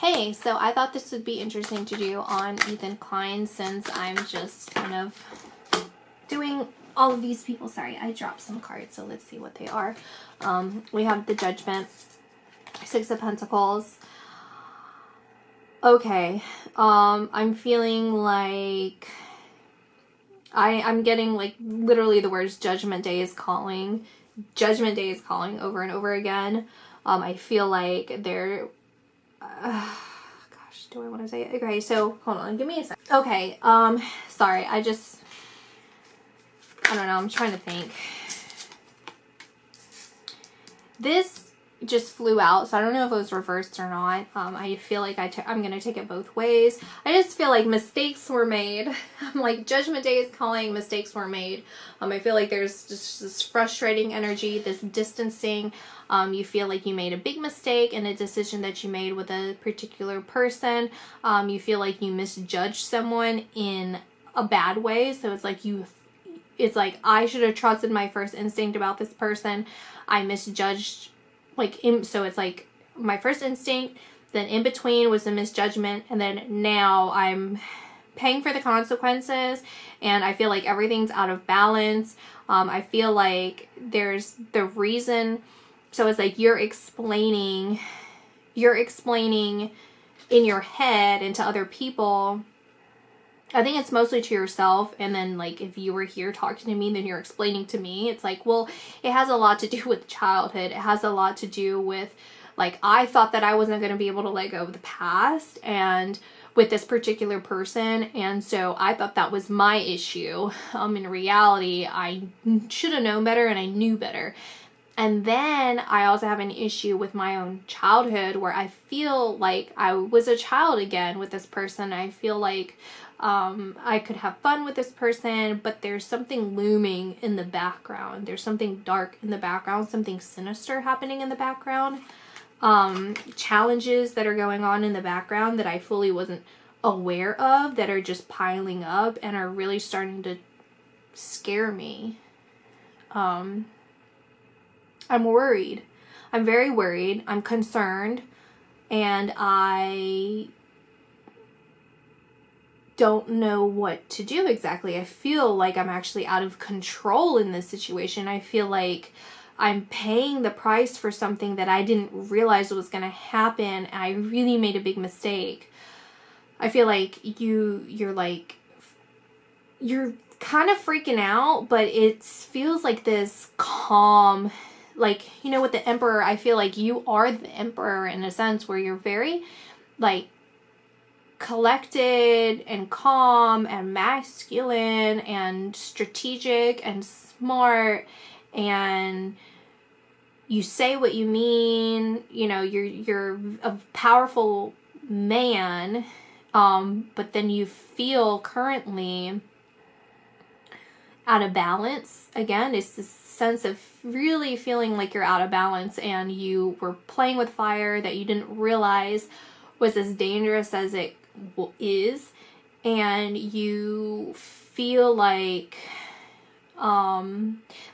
Hey, so I thought this would be interesting to do on Ethan Klein since I'm just kind of doing all of these people. Sorry, I dropped some cards, so let's see what they are. We have the Judgment, Six of Pentacles. Okay, I'm feeling like I'm getting like literally the words Judgment Day is calling. Judgment Day is calling over and over again. I feel like they're... gosh, do I want to say it? Okay, so hold on, give me a sec. Okay, sorry, I don't know, I'm trying to think. This just flew out, so I don't know if it was reversed or not. I feel like I'm gonna take it both ways. I just feel like mistakes were made. I'm like, Judgment Day is calling, mistakes were made. I feel like there's just this frustrating energy, this distancing. You feel like you made a big mistake in a decision that you made with a particular person. You feel like you misjudged someone in a bad way. So it's like I should have trusted my first instinct about this person. I misjudged, so it's like my first instinct, then in between was the misjudgment, and then now I'm paying for the consequences, and I feel like everything's out of balance. I feel like there's the reason, so it's like you're explaining in your head and to other people. I think it's mostly to yourself, and then like if you were here talking to me, then you're explaining to me. It's like, well, it has a lot to do with childhood. It has a lot to do with, like, I thought that I wasn't going to be able to let go of the past and with this particular person, and so I thought that was my issue. In reality, I should have known better, and I knew better. And then I also have an issue with my own childhood where I feel like I was a child again with this person. I feel like I could have fun with this person, but there's something looming in the background. There's something dark in the background, something sinister happening in the background. Challenges that are going on in the background that I fully wasn't aware of, that are just piling up and are really starting to scare me. I'm worried. I'm very worried. I'm concerned. And I don't know what to do exactly. I feel like I'm actually out of control in this situation. I feel like I'm paying the price for something that I didn't realize was going to happen. I really made a big mistake. I feel like you're kind of freaking out, but it feels like this calm, like, you know, with the Emperor, I feel like you are the Emperor in a sense where you're very, like, collected and calm and masculine and strategic and smart, and you say what you mean. You know, you're a powerful man, but then you feel currently out of balance. Again, it's this sense of really feeling like you're out of balance, and you were playing with fire that you didn't realize was as dangerous as it is, and you feel like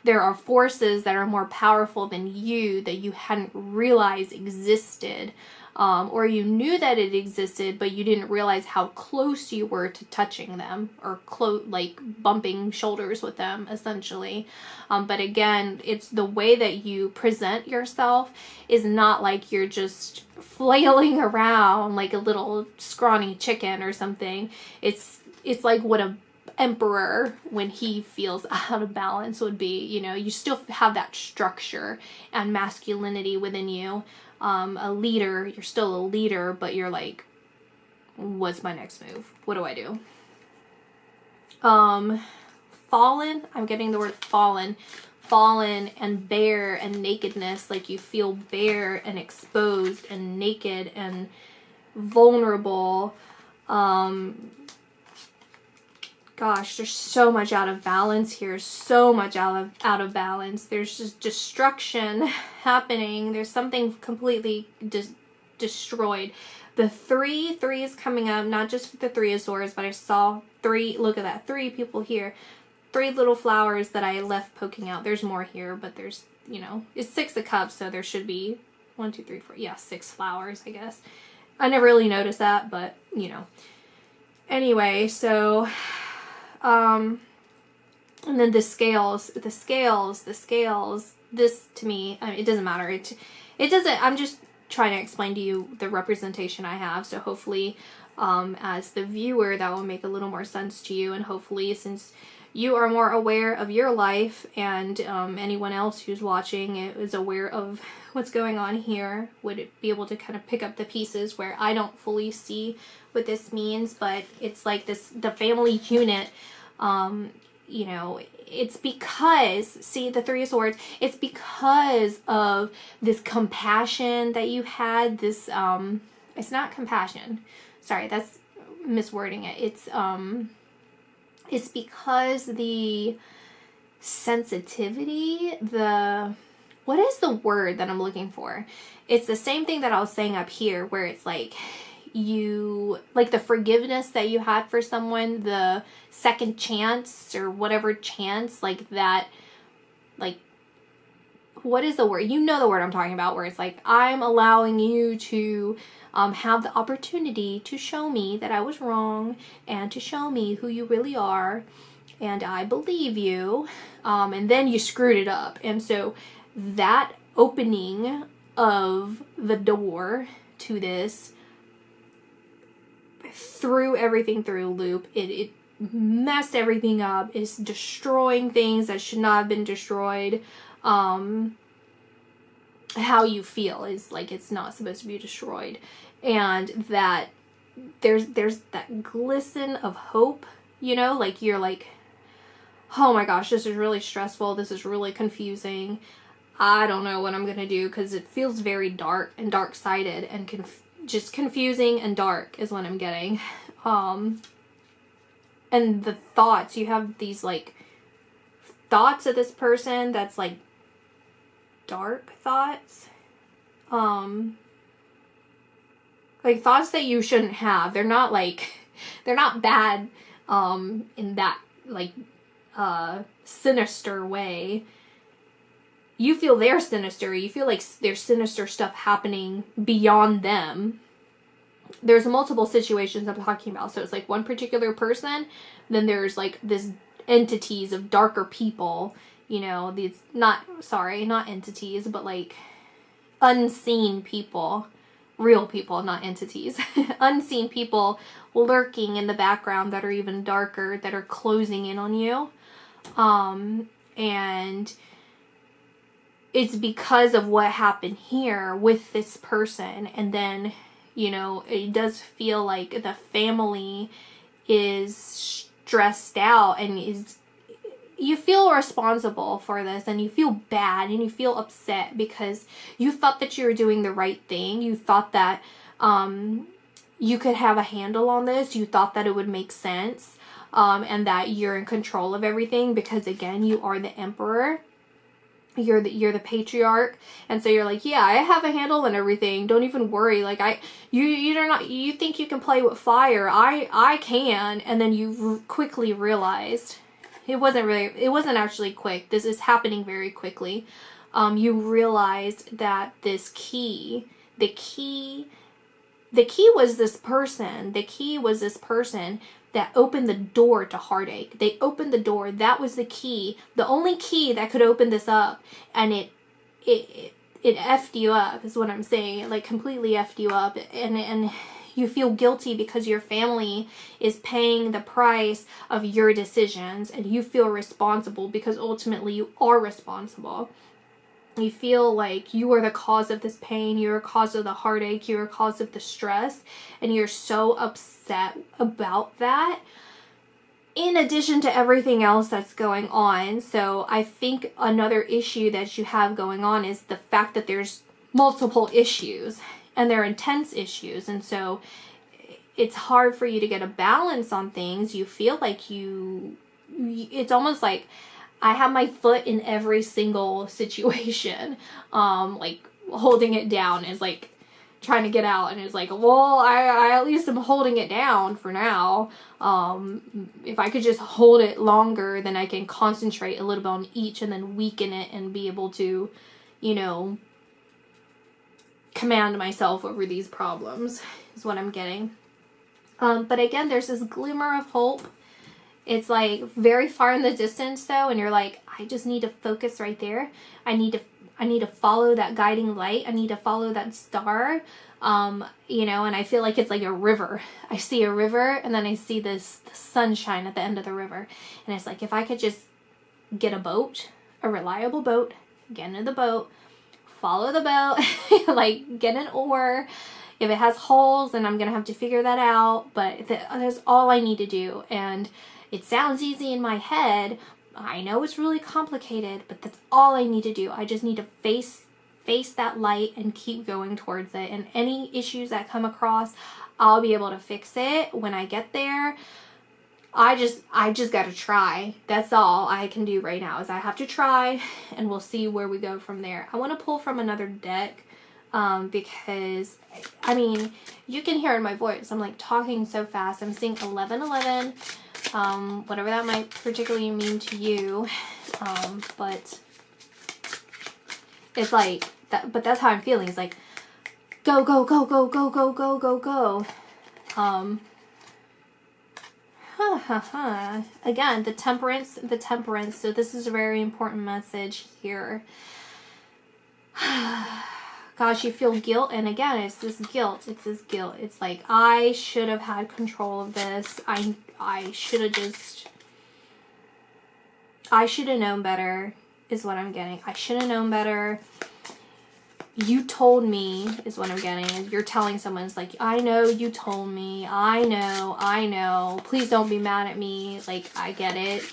there are forces that are more powerful than you that you hadn't realized existed, or you knew that it existed, but you didn't realize how close you were to touching them, or like bumping shoulders with them, essentially. But again, it's the way that you present yourself is not like you're just flailing around like a little scrawny chicken or something. It's like what a emperor, when he feels out of balance, would be. You know, you still have that structure and masculinity within you. A leader, you're still a leader, but you're like, what's my next move? What do I do? Fallen, I'm getting the word fallen and bare and nakedness, like you feel bare and exposed and naked and vulnerable. Gosh, there's so much out of balance here. So much out of balance. There's just destruction happening. There's something completely destroyed. The three is coming up, not just for the Three of Swords, but I saw three. Look at that. 3 people here. 3 little flowers that I left poking out. There's more here, but there's, you know, it's 6 of Cups, so there should be 1, 2, 3, 4. Yeah, 6 flowers, I guess. I never really noticed that, but, you know. Anyway, so, and then the scales, this to me, I mean, it doesn't matter. It doesn't, I'm just trying to explain to you the representation I have. So hopefully, as the viewer, that will make a little more sense to you. And hopefully, since you are more aware of your life, and anyone else who's watching is aware of what's going on here, would it be able to kind of pick up the pieces where I don't fully see what this means, but it's like this, the family unit, you know, it's because, see, the Three of Swords, it's because of this compassion that you had, this, it's not compassion, sorry, that's miswording it, it's because the sensitivity, what is the word that I'm looking for? It's the same thing that I was saying up here, where it's like, like the forgiveness that you had for someone, the second chance or whatever chance, like that, like, what is the word? You know the word I'm talking about, where it's like, I'm allowing you to have the opportunity to show me that I was wrong, and to show me who you really are, and I believe you, and then you screwed it up. And so that opening of the door to this threw everything through a loop. It messed everything up. It's destroying things that should not have been destroyed. How you feel is like it's not supposed to be destroyed, and that there's that glisten of hope, you know, like you're like, oh my gosh, this is really stressful, this is really confusing, I don't know what I'm gonna do, because it feels very dark and dark-sided and just confusing and dark is what I'm getting. And the thoughts, you have these like thoughts of this person that's like dark thoughts, like thoughts that you shouldn't have. They're not like, they're not bad in that like sinister way. You feel they're sinister. You feel like there's sinister stuff happening beyond them. There's multiple situations I'm talking about. So it's like one particular person, then there's like this entities of darker people, you know, these not entities, but like unseen people, real people, not entities, unseen people lurking in the background that are even darker, that are closing in on you. And it's because of what happened here with this person. And then, you know, it does feel like the family is stressed out and you feel responsible for this, and you feel bad and you feel upset because you thought that you were doing the right thing. You thought that you could have a handle on this. You thought that it would make sense, and that you're in control of everything because, again, you are the emperor. You're the patriarch, and so you're like, yeah, I have a handle on everything. Don't even worry. Like you think you can play with fire. I can, and then you quickly realized it wasn't actually quick. This is happening very quickly. You realized that this key, the key was this person. The key was this person that opened the door to heartache. They opened the door. That was the key. The only key that could open this up. And it effed you up, is what I'm saying. It like completely effed you up. And you feel guilty because your family is paying the price of your decisions. And you feel responsible because ultimately you are responsible. You feel like you are the cause of this pain, you're a cause of the heartache, you're a cause of the stress, and you're so upset about that, in addition to everything else that's going on. So I think another issue that you have going on is the fact that there's multiple issues, and they're intense issues, and so it's hard for you to get a balance on things. You feel like it's almost like I have my foot in every single situation, like holding it down is like trying to get out, and it's like, well, I at least am holding it down for now. If I could just hold it longer, then I can concentrate a little bit on each and then weaken it and be able to, you know, command myself over these problems, is what I'm getting. But again, there's this glimmer of hope. It's like very far in the distance though, and you're like, I just need to focus right there. I need to follow that guiding light. I need to follow that star. You know, and I feel like it's like a river. I see a river, and then I see the sunshine at the end of the river. And it's like, if I could just get a boat, a reliable boat, get into the boat, follow the boat, like get an oar. If it has holes, then I'm going to have to figure that out. But that's all I need to do. And it sounds easy in my head. I know it's really complicated, but that's all I need to do. I just need to face that light and keep going towards it. And any issues that come across, I'll be able to fix it when I get there. I just got to try. That's all I can do right now, is I have to try, and we'll see where we go from there. I want to pull from another deck. Because, I mean, you can hear in my voice, I'm like talking so fast. I'm seeing 1111, whatever that might particularly mean to you, but it's like, but that's how I'm feeling. It's like, go, go, go, go, go, go, go, go, go. Again, the temperance, so this is a very important message here. Gosh, you feel guilt, and again, it's this guilt. It's like, I should have had control of this. I should have known better, is what I'm getting. I should have known better. You told me, is what I'm getting. You're telling someone, it's like, I know you told me. I know. Please don't be mad at me. Like, I get it.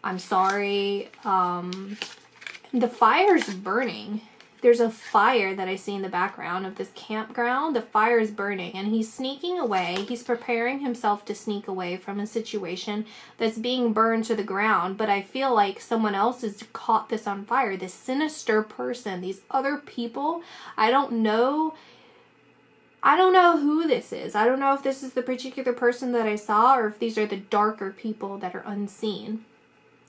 I'm sorry. The fire's burning. There's a fire that I see in the background of this campground. The fire is burning, and he's sneaking away. He's preparing himself to sneak away from a situation that's being burned to the ground. But I feel like someone else has caught this on fire. This sinister person, these other people. I don't know who this is. I don't know if this is the particular person that I saw, or if these are the darker people that are unseen.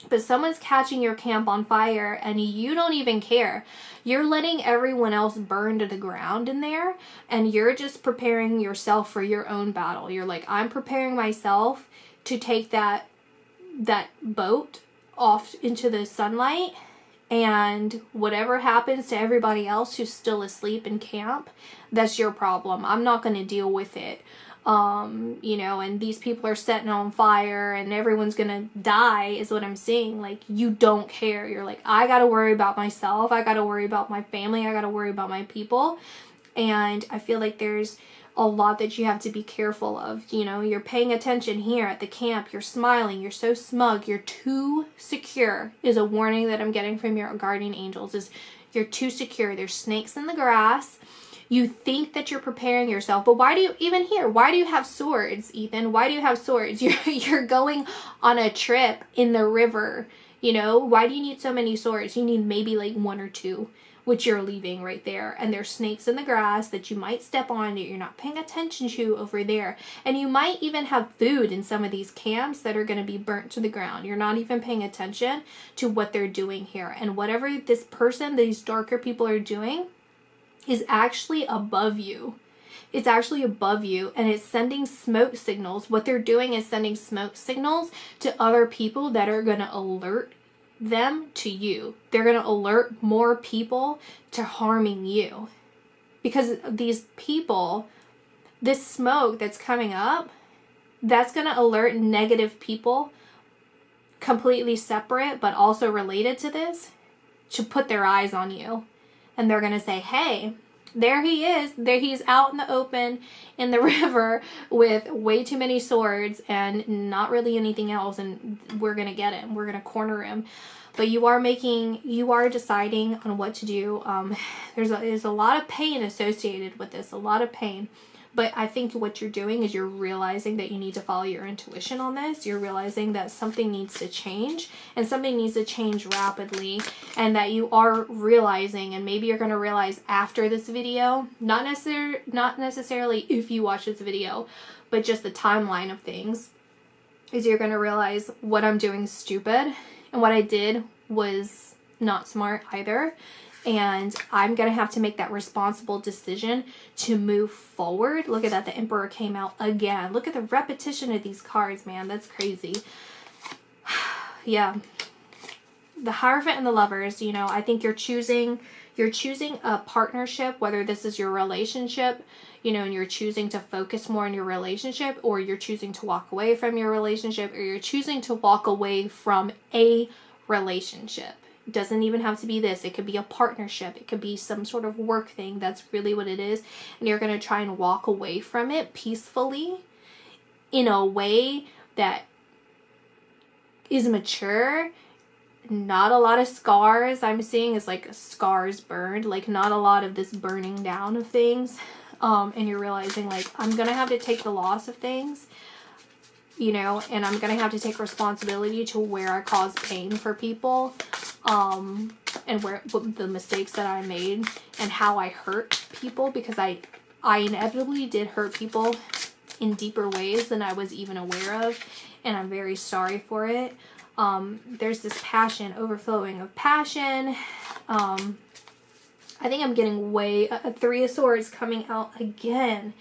But someone's catching your camp on fire, and you don't even care. You're letting everyone else burn to the ground in there, and you're just preparing yourself for your own battle. You're like, I'm preparing myself to take that boat off into the sunlight, and whatever happens to everybody else who's still asleep in camp, that's your problem. I'm not going to deal with it. You know, and these people are setting on fire and everyone's gonna die, is what I'm seeing. Like, you don't care. You're like, I gotta worry about myself. I gotta worry about my family. I gotta worry about my people. And I feel like there's a lot that you have to be careful of. You know, you're paying attention here at the camp. You're smiling. You're so smug. You're too secure, is a warning that I'm getting from your guardian angels, is you're too secure. There's snakes in the grass. You think that you're preparing yourself, but why do you even here? Why do you have swords, Ethan? Why do you have swords? You're going on a trip in the river, you know? Why do you need so many swords? You need maybe like one or two, which you're leaving right there. And there's snakes in the grass that you might step on that you're not paying attention to over there. And you might even have food in some of these camps that are going to be burnt to the ground. You're not even paying attention to what they're doing here. And whatever this person, these darker people are doing, is actually above you. It's actually above you, and it's sending smoke signals. What they're doing is sending smoke signals to other people that are going to alert them to you. They're going to alert more people to harming you. Because these people, this smoke that's coming up, that's going to alert negative people, completely separate but also related to this, to put their eyes on you. And they're going to say, hey, there he is. There he's out in the open in the river with way too many swords and not really anything else. And we're going to get him. We're going to corner him. But you are deciding on what to do. There's a lot of pain associated with this, a lot of pain. But I think what you're doing is you're realizing that you need to follow your intuition on this. You're realizing that something needs to change, and something needs to change rapidly, and that you are realizing, and maybe you're going to realize after this video, not necessarily if you watch this video, but just the timeline of things, is you're going to realize what I'm doing is stupid, and what I did was not smart either. And I'm going to have to make that responsible decision to move forward. Look at that. The Emperor came out again. Look at the repetition of these cards, man. That's crazy. Yeah. The Hierophant and the Lovers, you know, I think you're choosing a partnership, whether this is your relationship, you know, and you're choosing to focus more on your relationship, or you're choosing to walk away from your relationship, or you're choosing to walk away from a relationship. It doesn't even have to be this. It could be a partnership. It could be some sort of work thing. That's really what it is. And you're going to try and walk away from it peacefully in a way that is mature. Not a lot of scars I'm seeing is like scars burned, like not a lot of this burning down of things. And you're realizing like, I'm going to have to take the loss of things, you know, and I'm going to have to take responsibility to where I cause pain for people, and where the mistakes that I made and how I hurt people, because I inevitably did hurt people in deeper ways than I was even aware of. And I'm very sorry for it. There's this passion, overflowing of passion. I think I'm getting a Three of Swords coming out again.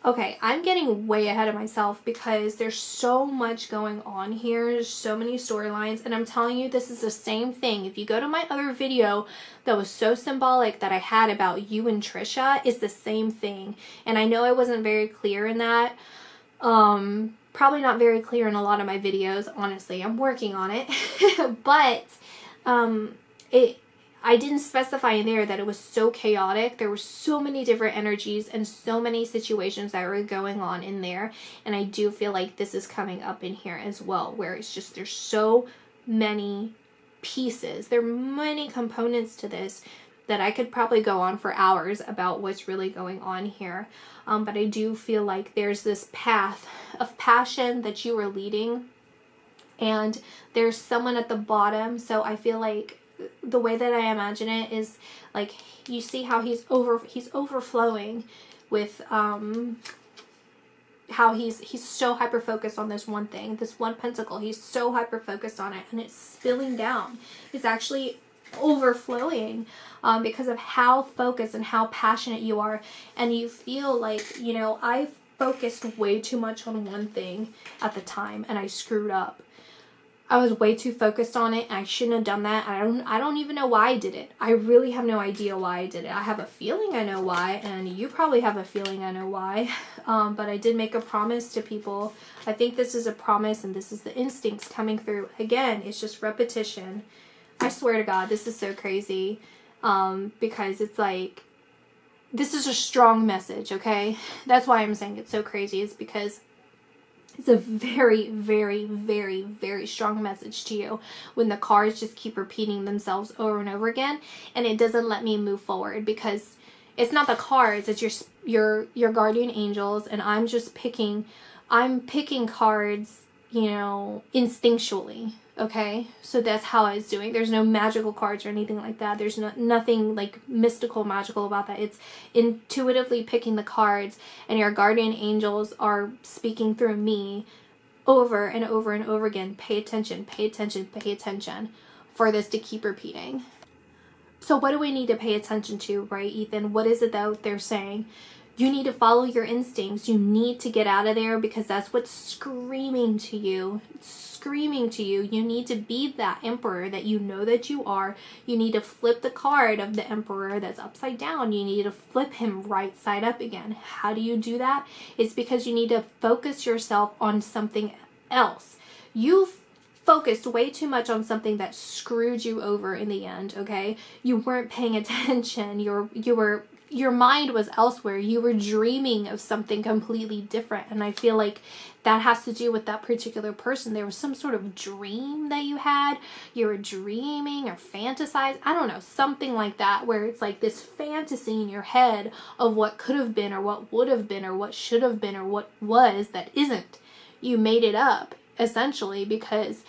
Okay, I'm getting way ahead of myself because there's so much going on here. There's so many storylines, and I'm telling you, this is the same thing. If you go to my other video that was so symbolic that I had about you and Trisha, it's the same thing. And I know I wasn't very clear in that. Probably not very clear in a lot of my videos, honestly. I'm working on it. But I didn't specify in there that it was so chaotic. There were so many different energies and so many situations that were going on in there. And I do feel like this is coming up in here as well, where it's just there's so many pieces. There are many components to this that I could probably go on for hours about what's really going on here. But I do feel like there's this path of passion that you are leading, and there's someone at the bottom. So I feel like the way that I imagine it is like, you see how he's overflowing with how he's so hyper focused on this one thing, this one pentacle. He's so hyper focused on it, and it's spilling down. It's actually overflowing because of how focused and how passionate you are. And you feel like, you know, I focused way too much on one thing at the time, and I screwed up. I was way too focused on it, and I shouldn't have done that. I don't even know why I did it. I really have no idea why I did it. I have a feeling I know why, and you probably have a feeling I know why. But I did make a promise to people. I think this is a promise, and this is the instincts coming through. Again, it's just repetition. I swear to God, this is so crazy. Because it's like, this is a strong message, okay? That's why I'm saying it's so crazy, is because it's a very, very, very, very strong message to you when the cards just keep repeating themselves over and over again, and it doesn't let me move forward, because it's not the cards, it's your guardian angels, and I'm picking cards, you know, instinctually. Okay, so that's how I was doing. There's no magical cards or anything like that. There's nothing like mystical, magical about that. It's intuitively picking the cards, and your guardian angels are speaking through me over and over and over again. Pay attention, pay attention, pay attention, for this to keep repeating. So what do we need to pay attention to, right, Ethan? What is it that they're saying? You need to follow your instincts. You need to get out of there, because that's what's screaming to you. Screaming to you. You need to be that emperor that you know that you are. You need to flip the card of the emperor that's upside down. You need to flip him right side up again. How do you do that? It's because you need to focus yourself on something else. You've focused way too much on something that screwed you over in the end, okay? You weren't paying attention. Your mind was elsewhere. You were dreaming of something completely different. And I feel like that has to do with that particular person. There was some sort of dream that you had. You were dreaming or fantasized. I don't know, something like that, where it's like this fantasy in your head of what could have been, or what would have been, or what should have been, or what was that isn't. You made it up, essentially, because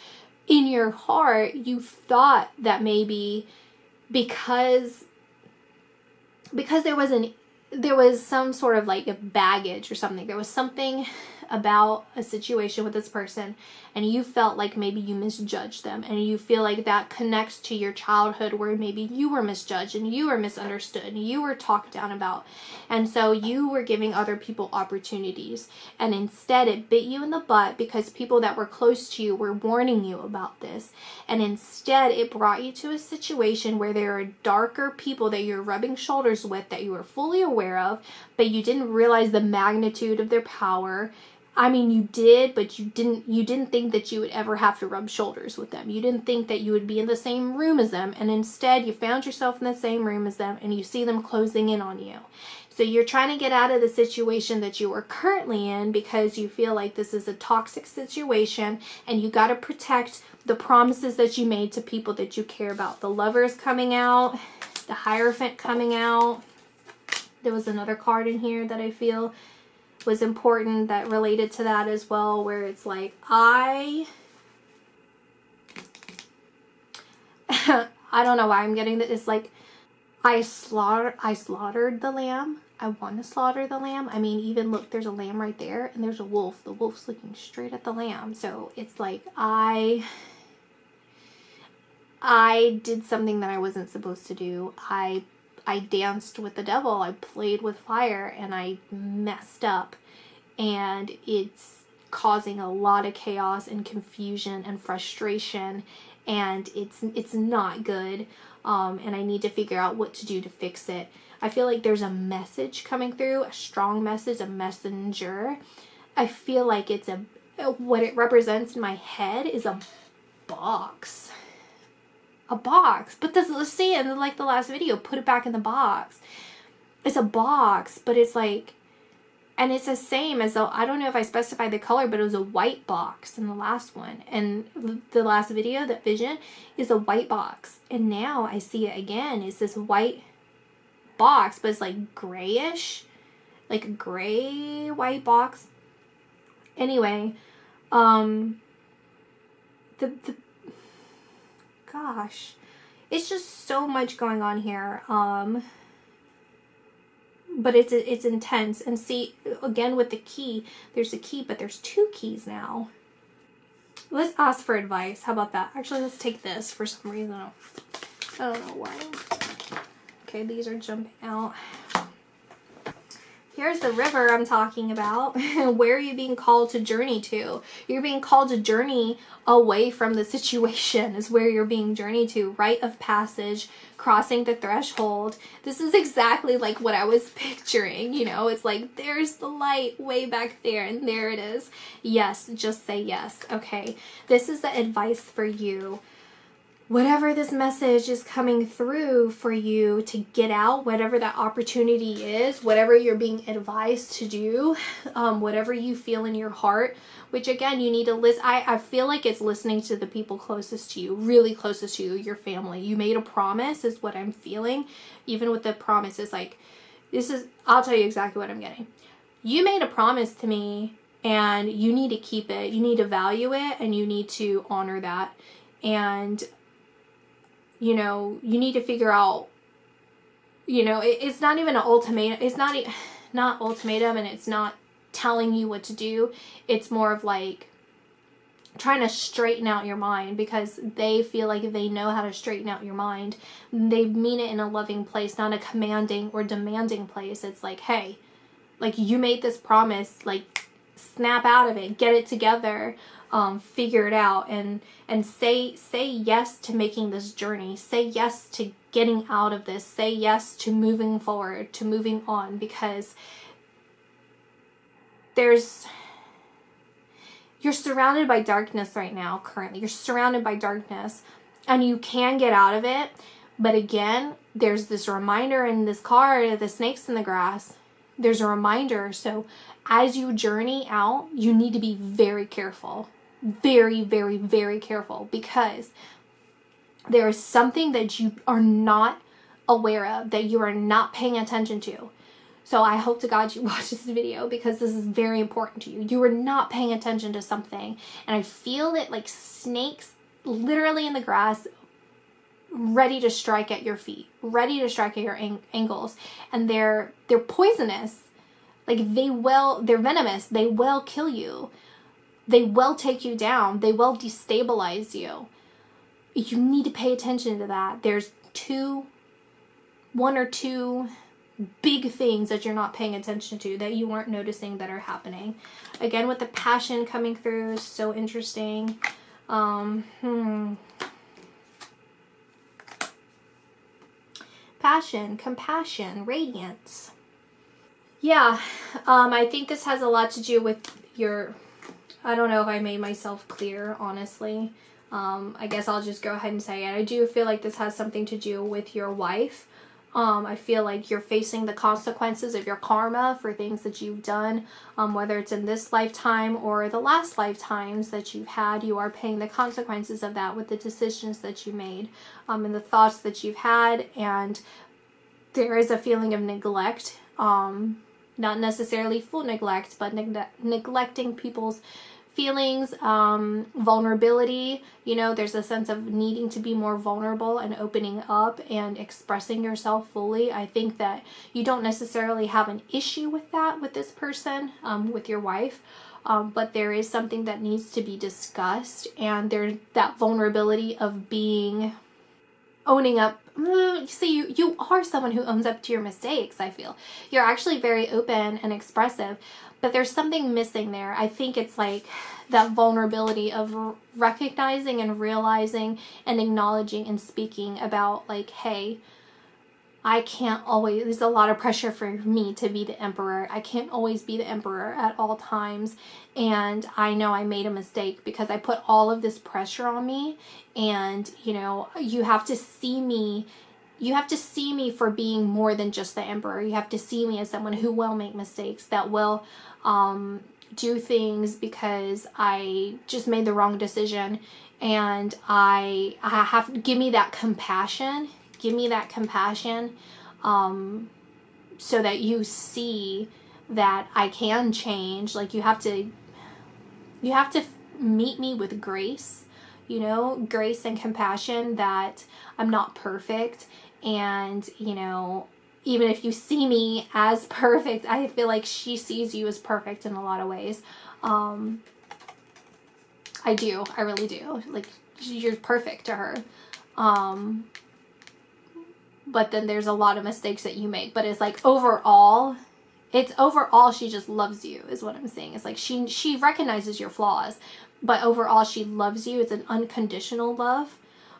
in your heart you thought that maybe because there was some sort of like a baggage or something. There was something about a situation with this person and you felt like maybe you misjudged them, and you feel like that connects to your childhood where maybe you were misjudged and you were misunderstood and you were talked down about, and so you were giving other people opportunities, and instead it bit you in the butt because people that were close to you were warning you about this, and instead it brought you to a situation where there are darker people that you're rubbing shoulders with that you were fully aware of, but you didn't realize the magnitude of their power. I mean, you did, but you didn't think that you would ever have to rub shoulders with them. You didn't think that you would be in the same room as them, and instead you found yourself in the same room as them and you see them closing in on you. So you're trying to get out of the situation that you are currently in because you feel like this is a toxic situation, and you got to protect the promises that you made to people that you care about. The Lovers coming out, the Hierophant coming out. There was another card in here that I feel was important that related to that as well, where it's like, I don't know why I'm getting that. It's like, I slaughtered the lamb. I want to slaughter the lamb. I mean, even look, there's a lamb right there, and there's a wolf. The wolf's looking straight at the lamb. So it's like, I did something that I wasn't supposed to do. I danced with the devil. I played with fire, and I messed up, and it's causing a lot of chaos and confusion and frustration, and it's not good. And I need to figure out what to do to fix it. I feel like there's a message coming through, a strong message, a messenger. I feel like it's what it represents in my head is a box. A box. But let's see it in like the last video, put it back in the box. It's a box, but it's like, and it's the same as though, I don't know if I specified the color, but it was a white box in the last one. And the last video, that vision, is a white box. And now I see it again. It's this white box, but it's like grayish, like a gray white box. Anyway, gosh, it's just so much going on here. But it's intense. And see, again with the key, there's a key, but there's two keys now. Let's ask for advice. How about that? Actually, let's take this for some reason. I don't know why. Okay, these are jumping out. Here's the river I'm talking about. Where are you being called to journey to? You're being called to journey away from the situation is where you're being journeyed to. Rite of passage, crossing the threshold. This is exactly like what I was picturing, you know? It's like, there's the light way back there, and there it is. Yes, just say yes. Okay, this is the advice for you. Whatever this message is coming through for you to get out, whatever that opportunity is, whatever you're being advised to do, whatever you feel in your heart, which again, you need to listen. I feel like it's listening to the people closest to you, really closest to you, your family. You made a promise is what I'm feeling. Even with the promise, it's like, I'll tell you exactly what I'm getting. You made a promise to me, and you need to keep it. You need to value it, and you need to honor that. And you know, you need to figure out, you know, it's not even an ultimatum. It's not ultimatum, and it's not telling you what to do. It's more of like trying to straighten out your mind, because they feel like they know how to straighten out your mind. They mean it in a loving place, not a commanding or demanding place. It's like, hey, like, you made this promise, like, snap out of it, get it together. Figure it out, and say yes to making this journey. Say yes to getting out of this. Say yes to moving forward, to moving on, because you're surrounded by darkness right now. Currently, you're surrounded by darkness, and you can get out of it. But again, there's this reminder in this card, the snakes in the grass. There's a reminder. So as you journey out, you need to be very careful. Very, very, very careful, because there is something that you are not aware of, that you are not paying attention to. So I hope to God you watch this video, because this is very important to you. You are not paying attention to something, and I feel it like snakes literally in the grass, ready to strike at your feet, ready to strike at your ankles, and they're poisonous. Like they're venomous. They will kill you. They will take you down. They will destabilize you. You need to pay attention to that. There's one or two big things that you're not paying attention to, that you aren't noticing, that are happening. Again, with the passion coming through, so interesting. Passion, compassion, radiance. Yeah, I think this has a lot to do with your, I don't know if I made myself clear, honestly. I guess I'll just go ahead and say it. I do feel like this has something to do with your wife. I feel like you're facing the consequences of your karma for things that you've done, whether it's in this lifetime or the last lifetimes that you've had. You are paying the consequences of that with the decisions that you made, and the thoughts that you've had. And there is a feeling of neglect, not necessarily full neglect, but neglecting people's feelings, vulnerability. You know, there's a sense of needing to be more vulnerable and opening up and expressing yourself fully. I think that you don't necessarily have an issue with that with this person, with your wife, but there is something that needs to be discussed, and there's that vulnerability of owning up. See, you are someone who owns up to your mistakes. I feel you're actually very open and expressive, but there's something missing there. I think it's like that vulnerability of recognizing and realizing and acknowledging and speaking about, like, hey, I can't always, there's a lot of pressure for me to be the emperor. I can't always be the emperor at all times. And I know I made a mistake because I put all of this pressure on me. And, you know, you have to see me. You have to see me for being more than just the emperor. You have to see me as someone who will make mistakes, that will do things because I just made the wrong decision. And I have to give me that compassion. Give me that compassion, so that you see that I can change. Like, you have to meet me with grace, you know, grace and compassion, that I'm not perfect. And, you know, even if you see me as perfect, I feel like she sees you as perfect in a lot of ways. I really do. Like, you're perfect to her. But then there's a lot of mistakes that you make. But it's like overall she just loves you, is what I'm saying. It's like she recognizes your flaws, but overall she loves you. It's an unconditional love.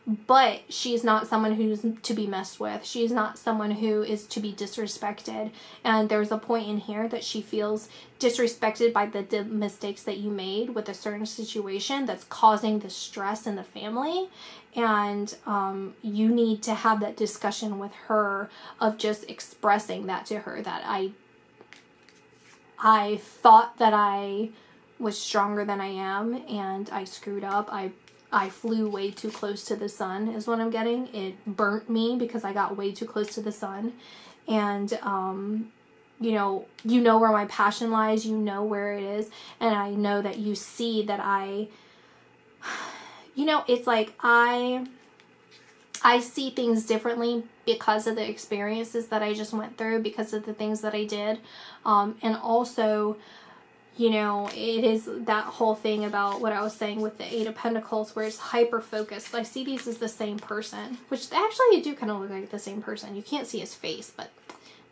But she's not someone who's to be messed with. She's not someone who is to be disrespected. And there's a point in here that she feels disrespected by the mistakes that you made with a certain situation that's causing the stress in the family. And you need to have that discussion with her of just expressing that to her, that I thought that I was stronger than I am, and I screwed up. I flew way too close to the sun, is what I'm getting. It burnt me because I got way too close to the sun. And, you know where my passion lies. You know where it is. And I know that you see that it's like I see things differently because of the experiences that I just went through, because of the things that I did. And also, it is that whole thing about what I was saying with the Eight of Pentacles, where it's hyper-focused. I see these as the same person, which actually do kind of look like the same person. You can't see his face, but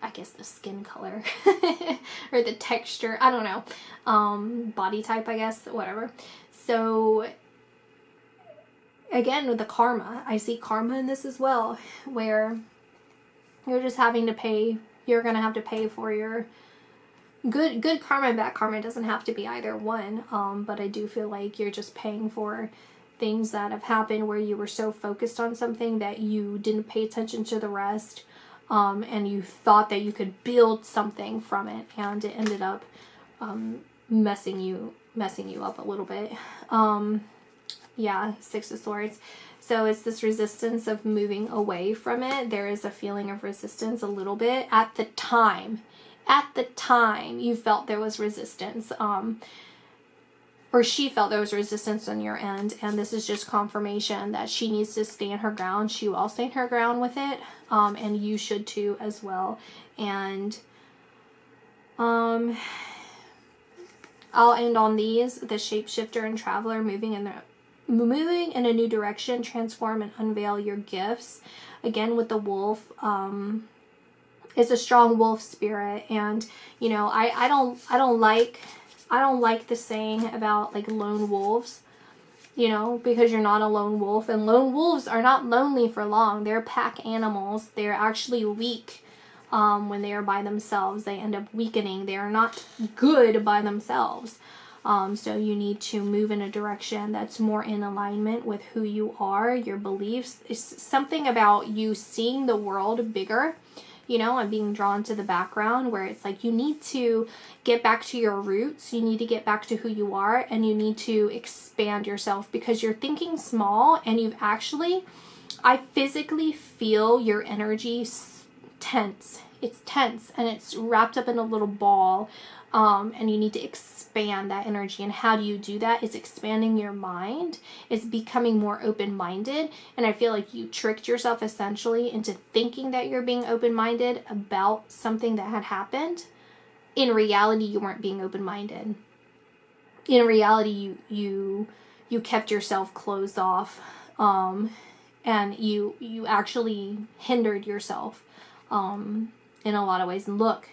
I guess the skin color or the texture, I don't know. Body type, I guess, whatever. So again, with the karma, I see karma in this as well, where you're just having to pay. You're going to have to pay for your good karma and bad karma. It doesn't have to be either one, but I do feel like you're just paying for things that have happened where you were so focused on something that you didn't pay attention to the rest, and you thought that you could build something from it, and it ended up messing you up a little bit. Yeah, Six of Swords. So it's this resistance of moving away from it. There is a feeling of resistance a little bit at the time. At the time, you felt there was resistance, or she felt there was resistance on your end, and this is just confirmation that she needs to stand her ground. She will stand her ground with it, and you should too as well. And I'll end on these. The shapeshifter and traveler moving in a new direction, transform and unveil your gifts. Again, with the wolf, it's a strong wolf spirit, and you know, I don't like the saying about like lone wolves, you know, because you're not a lone wolf, and lone wolves are not lonely for long. They're pack animals. They're actually weak. When they are by themselves, they end up weakening. They are not good by themselves. So you need to move in a direction that's more in alignment with who you are, your beliefs. It's something about you seeing the world bigger, you know, and being drawn to the background, where it's like you need to get back to your roots. You need to get back to who you are, and you need to expand yourself, because you're thinking small, and you've actually, I physically feel your energy tense. It's tense, and it's wrapped up in a little ball, and you need to expand that energy. And how do you do that? It's expanding your mind. It's becoming more open-minded, and I feel like you tricked yourself essentially into thinking that you're being open-minded about something that had happened. In reality, you weren't being open-minded. In reality, you kept yourself closed off, and you actually hindered yourself in a lot of ways. And look,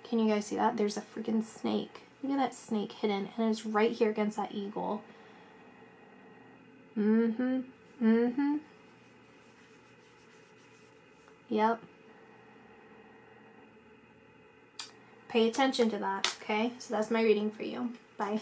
can you guys see that? There's a freaking snake. Look at that snake hidden, and it's right here against that eagle. Yep. Pay attention to that, okay? So that's my reading for you. Bye.